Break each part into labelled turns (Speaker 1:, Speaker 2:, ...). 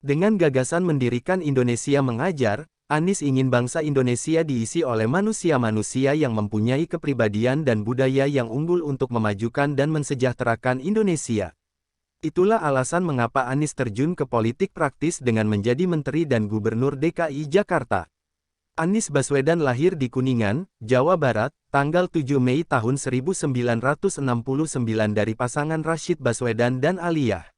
Speaker 1: Dengan gagasan mendirikan Indonesia Mengajar, Anies ingin bangsa Indonesia diisi oleh manusia-manusia yang mempunyai kepribadian dan budaya yang unggul untuk memajukan dan mensejahterakan Indonesia. Itulah alasan mengapa Anies terjun ke politik praktis dengan menjadi Menteri dan Gubernur DKI Jakarta. Anies Baswedan lahir di Kuningan, Jawa Barat, tanggal 7 Mei tahun 1969 dari pasangan Rashid Baswedan dan Aliyah.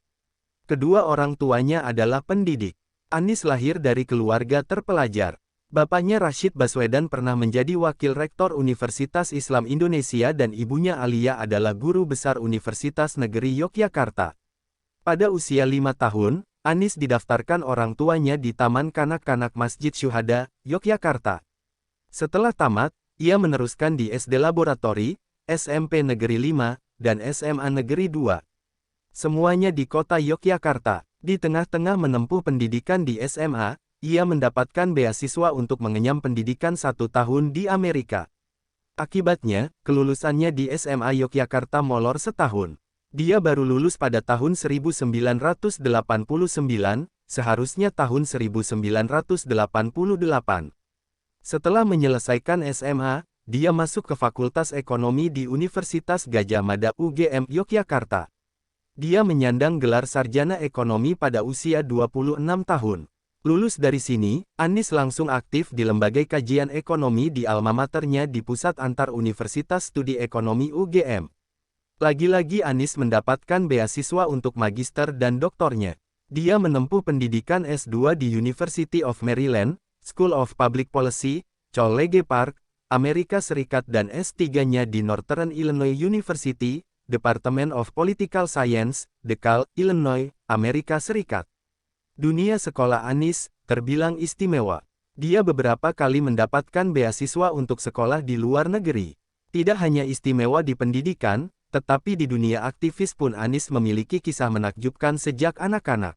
Speaker 1: Kedua orang tuanya adalah pendidik. Anies lahir dari keluarga terpelajar. Bapaknya Rashid Baswedan pernah menjadi wakil rektor Universitas Islam Indonesia dan ibunya Aliyah adalah guru besar Universitas Negeri Yogyakarta. Pada usia 5 tahun, Anies didaftarkan orang tuanya di Taman Kanak-Kanak Masjid Syuhada, Yogyakarta. Setelah tamat, ia meneruskan di SD Laboratori, SMP Negeri 5, dan SMA Negeri 2. Semuanya di kota Yogyakarta. Di tengah-tengah menempuh pendidikan di SMA, ia mendapatkan beasiswa untuk mengenyam pendidikan 1 tahun di Amerika. Akibatnya, kelulusannya di SMA Yogyakarta molor setahun. Dia baru lulus pada tahun 1989, seharusnya tahun 1988. Setelah menyelesaikan SMA, dia masuk ke Fakultas Ekonomi di Universitas Gadjah Mada UGM Yogyakarta. Dia menyandang gelar sarjana ekonomi pada usia 26 tahun. Lulus dari sini, Anies langsung aktif di lembaga kajian ekonomi di alma maternya di Pusat Antar Universitas Studi Ekonomi UGM. Lagi-lagi Anies mendapatkan beasiswa untuk magister dan doktornya. Dia menempuh pendidikan S2 di University of Maryland, School of Public Policy, College Park, Amerika Serikat dan S3-nya di Northern Illinois University, Department of Political Science, DeKalb, Illinois, Amerika Serikat. Dunia sekolah Anies terbilang istimewa. Dia beberapa kali mendapatkan beasiswa untuk sekolah di luar negeri. Tidak hanya istimewa di pendidikan, tetapi di dunia aktivis pun Anies memiliki kisah menakjubkan sejak anak-anak.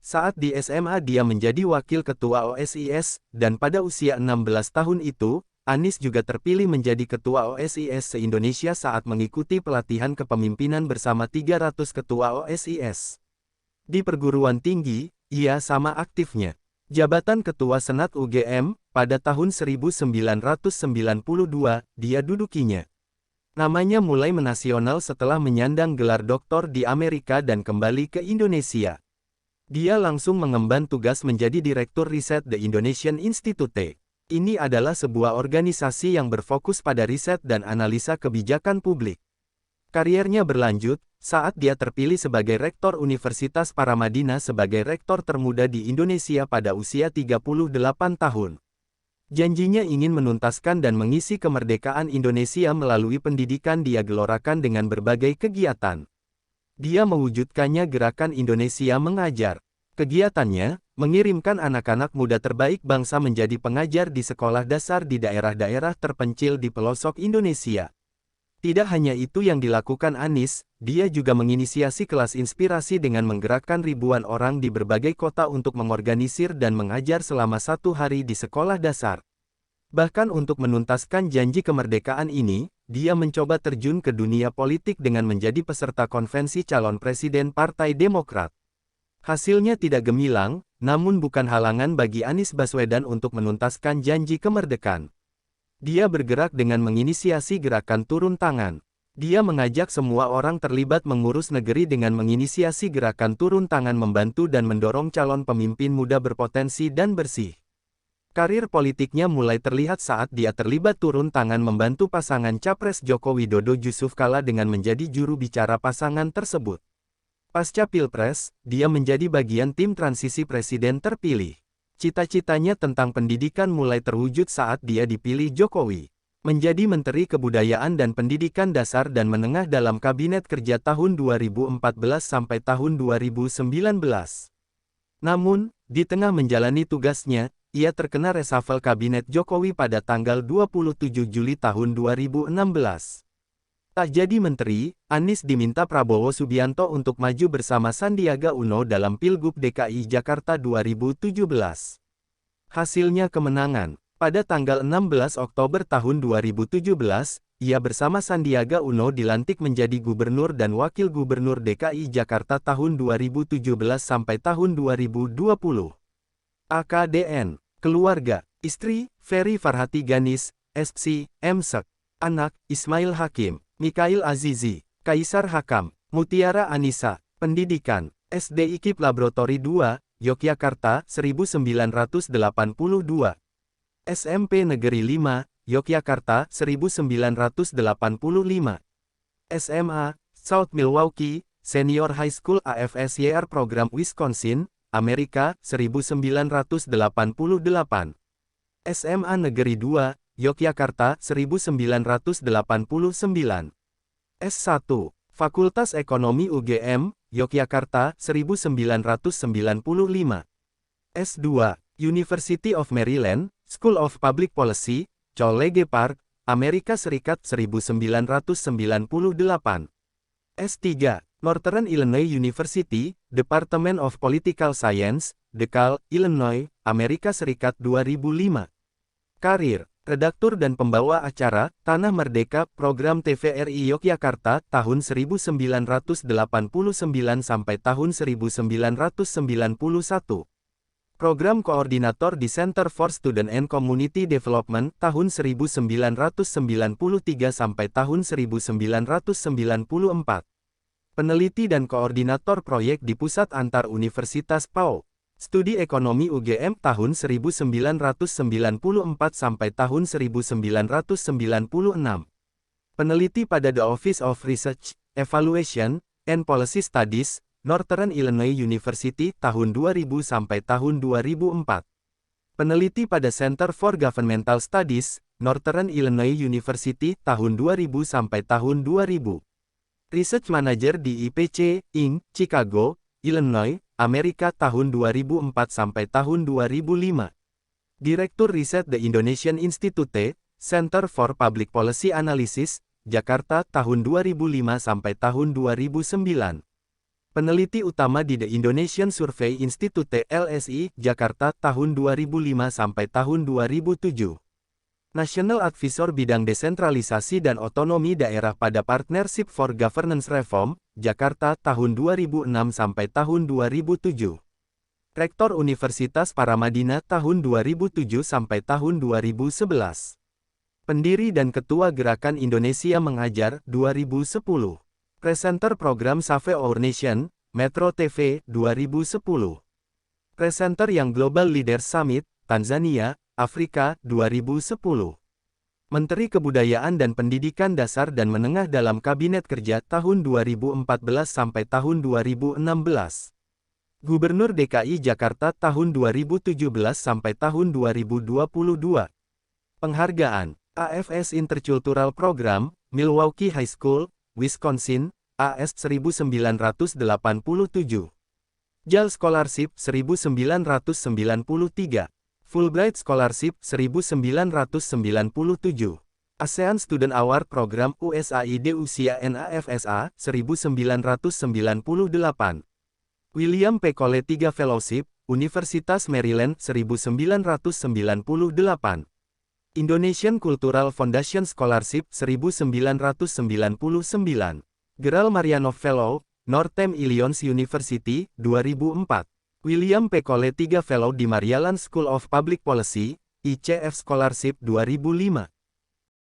Speaker 1: Saat di SMA dia menjadi wakil ketua OSIS, dan pada usia 16 tahun itu, Anies juga terpilih menjadi ketua OSIS se-Indonesia saat mengikuti pelatihan kepemimpinan bersama 300 ketua OSIS. Di perguruan tinggi, ia sama aktifnya. Jabatan Ketua Senat UGM, pada tahun 1992, dia dudukinya. Namanya mulai menasional setelah menyandang gelar doktor di Amerika dan kembali ke Indonesia. Dia langsung mengemban tugas menjadi Direktur Riset The Indonesian Institute. Ini adalah sebuah organisasi yang berfokus pada riset dan analisa kebijakan publik. Kariernya berlanjut, saat dia terpilih sebagai Rektor Universitas Paramadina sebagai rektor termuda di Indonesia pada usia 38 tahun. Janjinya ingin menuntaskan dan mengisi kemerdekaan Indonesia melalui pendidikan dia gelorakan dengan berbagai kegiatan. Dia mewujudkannya Gerakan Indonesia Mengajar. Kegiatannya, mengirimkan anak-anak muda terbaik bangsa menjadi pengajar di sekolah dasar di daerah-daerah terpencil di pelosok Indonesia. Tidak hanya itu yang dilakukan Anies, dia juga menginisiasi kelas inspirasi dengan menggerakkan ribuan orang di berbagai kota untuk mengorganisir dan mengajar selama 1 hari di sekolah dasar. Bahkan untuk menuntaskan janji kemerdekaan ini, dia mencoba terjun ke dunia politik dengan menjadi peserta konvensi calon presiden Partai Demokrat. Hasilnya tidak gemilang, namun bukan halangan bagi Anies Baswedan untuk menuntaskan janji kemerdekaan. Dia bergerak dengan menginisiasi gerakan turun tangan. Dia mengajak semua orang terlibat mengurus negeri dengan menginisiasi gerakan turun tangan membantu dan mendorong calon pemimpin muda berpotensi dan bersih. Karir politiknya mulai terlihat saat dia terlibat turun tangan membantu pasangan Capres Joko Widodo Yusuf Kala dengan menjadi juru bicara pasangan tersebut. Pasca Pilpres, dia menjadi bagian tim transisi presiden terpilih. Cita-citanya tentang pendidikan mulai terwujud saat dia dipilih Jokowi menjadi Menteri Kebudayaan dan Pendidikan Dasar dan Menengah dalam Kabinet Kerja tahun 2014 sampai tahun 2019. Namun, di tengah menjalani tugasnya, ia terkena reshuffle Kabinet Jokowi pada tanggal 27 Juli tahun 2016. Tak jadi menteri, Anies diminta Prabowo Subianto untuk maju bersama Sandiaga Uno dalam Pilgub DKI Jakarta 2017. Hasilnya kemenangan. Pada tanggal 16 Oktober tahun 2017, ia bersama Sandiaga Uno dilantik menjadi Gubernur dan Wakil Gubernur DKI Jakarta tahun 2017 sampai tahun 2020. AKDN, keluarga, istri, Ferry Farhati Ganis, SC, M.Sek. Anak, Ismail Hakim, Mikail Azizi, Kaisar Hakam, Mutiara Anissa. Pendidikan, SD IKIP Laboratori 2, Yogyakarta, 1982. SMP Negeri 5, Yogyakarta, 1985. SMA, South Milwaukee, Senior High School AFSYR Program Wisconsin, Amerika, 1988. SMA Negeri 2, Yogyakarta, 1989. S1, Fakultas Ekonomi UGM, Yogyakarta, 1995. S2, University of Maryland, School of Public Policy, College Park, Amerika Serikat, 1998. S3, Northern Illinois University, Department of Political Science, DeKalb, Illinois, Amerika Serikat, 2005. Karir, redaktur dan pembawa acara, Tanah Merdeka, Program TVRI Yogyakarta, tahun 1989 sampai tahun 1991. Program Koordinator di Center for Student and Community Development, tahun 1993 sampai tahun 1994. Peneliti dan Koordinator Proyek di Pusat Antar Universitas PAU. Studi Ekonomi UGM tahun 1994 sampai tahun 1996. Peneliti pada The Office of Research, Evaluation, and Policy Studies, Northern Illinois University tahun 2000 sampai tahun 2004. Peneliti pada Center for Governmental Studies, Northern Illinois University tahun 2000 sampai tahun 2000. Research Manager di IPC, Inc., Chicago, Illinois, Amerika tahun 2004 sampai tahun 2005. Direktur Riset The Indonesian Institute, Center for Public Policy Analysis, Jakarta tahun 2005 sampai tahun 2009. Peneliti utama di The Indonesian Survey Institute LSI, Jakarta tahun 2005 sampai tahun 2007. National Advisor Bidang Desentralisasi dan Otonomi Daerah pada Partnership for Governance Reform, Jakarta tahun 2006 sampai tahun 2007. Rektor Universitas Paramadina tahun 2007 sampai tahun 2011. Pendiri dan Ketua Gerakan Indonesia Mengajar 2010. Presenter Program Save Our Nation, Metro TV 2010. Presenter yang Global Leaders Summit, Tanzania, Afrika, 2010. Menteri Kebudayaan dan Pendidikan Dasar dan Menengah dalam Kabinet Kerja tahun 2014 sampai tahun 2016. Gubernur DKI Jakarta tahun 2017 sampai tahun 2022. Penghargaan, AFS Intercultural Program, Milwaukee High School, Wisconsin, AS 1987. JAL Scholarship 1993. Fulbright Scholarship 1997. ASEAN Student Award Program USAID Usia NAFSA 1998. William P. Cole III Fellowship, Universitas Maryland 1998. Indonesian Cultural Foundation Scholarship 1999. Gerald Marianov Fellow, Northern Illinois University, 2004. William P. Cole III Fellow di Maryland School of Public Policy, ICF Scholarship 2005.